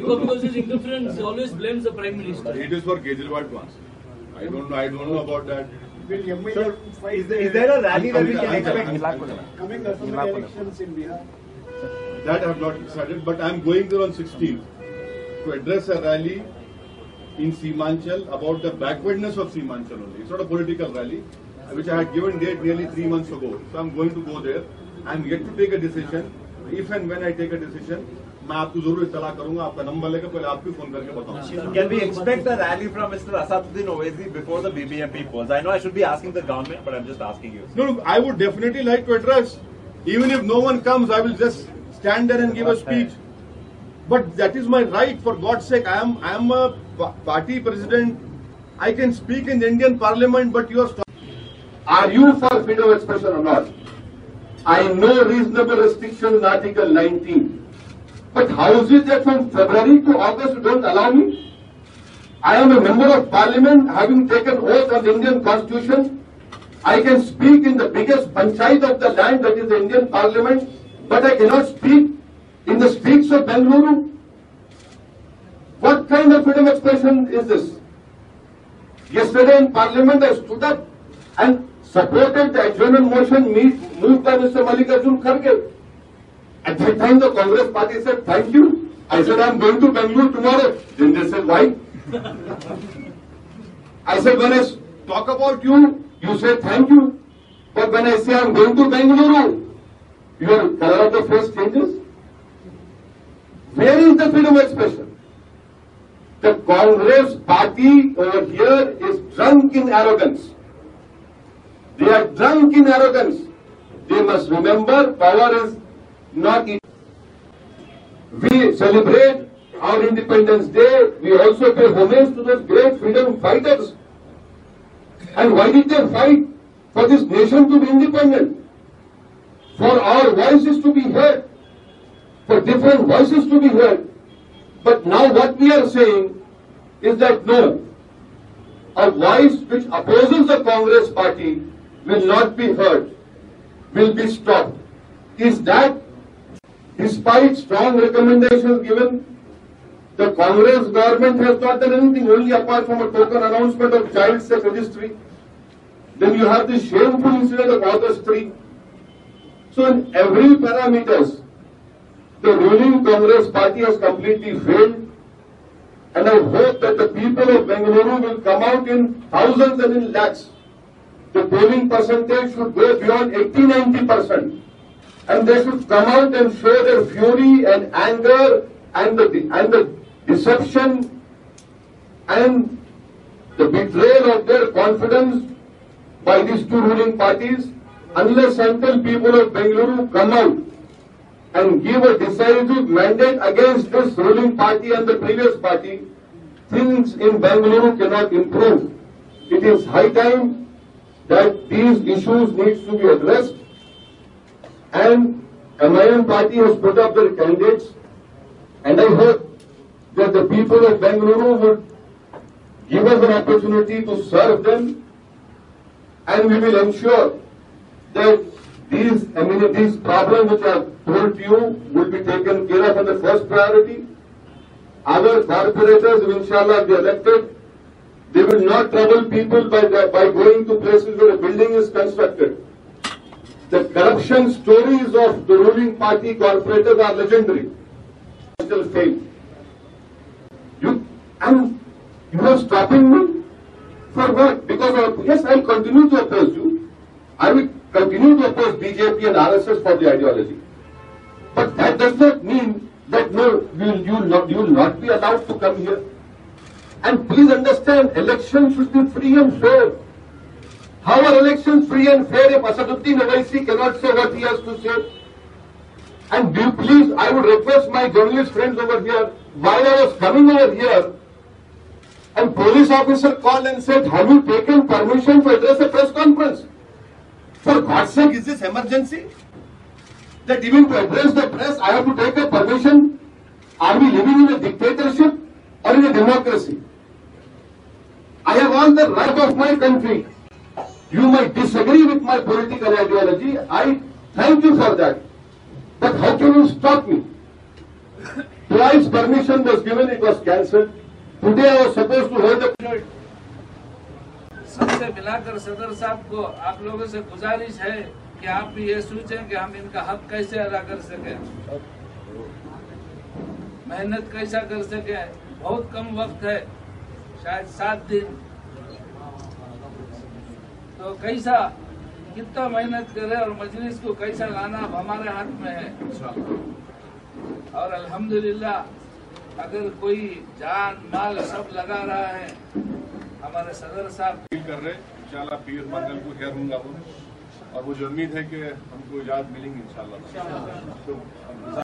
Because his interference always blames the Prime Minister. It is for Kejriwal to answer. I don't know about that. Sir, is there a rally that we can expect coming assembly elections in Bihar? That I have not decided, but I am going there on 16th to address a rally in Seemanchal about the backwardness of Seemanchal only. It's not a political rally, which I had given date nearly 3 months ago. So I am going to go there. I am yet to take a decision. If and when I take a decision, मैं आपको जरूर इत्तला करूंगा. आपका number लेकर पहले आपको phone करके बताऊंगा. Can we expect a rally from Mr. Asaduddin Owaisi before the BBMP polls? I know I should be asking the government, but I'm just asking you. No, I would definitely like to address. Even if no one comes, I will just stand there and give a speech. But that is my right. For God's sake, I am a party president. I can speak in the Indian Parliament, but you are. Are you for freedom of expression or not? I know reasonable restrictions in Article 19. But how is it that from February to August you don't allow me? I am a member of Parliament, having taken oath on the Indian Constitution. I can speak in the biggest panchayat of the land, that is the Indian Parliament, but I cannot speak in the streets of Bengaluru. What kind of freedom of expression is this? Yesterday in Parliament I stood up and supported the adjournment motion moved by Mr. Mallikarjun Kharge. At that time, the Congress party said, thank you. I said, I'm going to Bangalore tomorrow. Then they said, why? I said, when I talk about you, you say thank you. But when I say I'm going to Bangalore, your color of the face changes. Where is the freedom of expression? The Congress party over here is drunk in arrogance. They are drunk in arrogance. They must remember power is not easy. We celebrate our Independence Day. We also pay homage to those great freedom fighters. And why did they fight? For this nation to be independent. For our voices to be heard. For different voices to be heard. But now what we are saying is that no, a voice which opposes the Congress party will not be heard, will be stopped. Is that, despite strong recommendations given, the Congress government has not done anything, only apart from a token announcement of child sex registry. Then you have the shameful incident of August 3. So in every parameters, the ruling Congress party has completely failed. And I hope that the people of Bengaluru will come out in thousands and in lakhs. The polling percentage should go beyond 80-90%. And they should come out and show their fury and anger and the deception and the betrayal of their confidence by these two ruling parties, unless until people of Bengaluru come out and give a decisive mandate against this ruling party and the previous party, things in Bengaluru cannot improve. It is high time that these issues need to be addressed, and MIM party has put up their candidates, and I hope that the people of Bengaluru would give us an opportunity to serve them, and we will ensure that these problems which I have told you will be taken care of as the first priority. Our corporators will inshallah be elected. They will not trouble people by going to places where a building is constructed. The corruption stories of the ruling party corporators are legendary. Still fail. You are stopping me? For what? Because yes, I will continue to oppose you. I will continue to oppose BJP and RSS for the ideology. But that does not mean that no, you will not be allowed to come here. And please understand, elections should be free and fair. How are elections free and fair if Asaduddin Owaisi cannot say what he has to say? And do you please, I would request my journalist friends over here, while I was coming over here, and police officer called and said, have you taken permission to address a press conference? For God's sake, is this emergency? That even to address the press, I have to take a permission? Are we living in a dictatorship or in a democracy? I have all the right of my country. You might disagree with my political ideology. I thank you for that. But how can you stop me? Twice permission was given, it was cancelled. Today I was supposed to hold the... सबसे मिलाकर सदर साहब को आप लोगों से गुजारिश है कि आप भी ये सोचें कि हम इनका हक कैसे अदा कर सकें, मेहनत कैसा कर सकें। बहुत कम वक्त है, शायद 7 दिन, तो कैसा कितना मेहनत करें और मजलिस को कैसा लाना अब हमारे हाथ में है। और अल्हम्दुलिल्लाह अगर कोई जान माल सब लगा रहा है, हमारे सदर साहब कर रहे इंशाल्लाह पीर मंगल को खैर होंगे और मुझे उम्मीद है कि हमको इजाजत मिलेंगी इंशाल्लाह।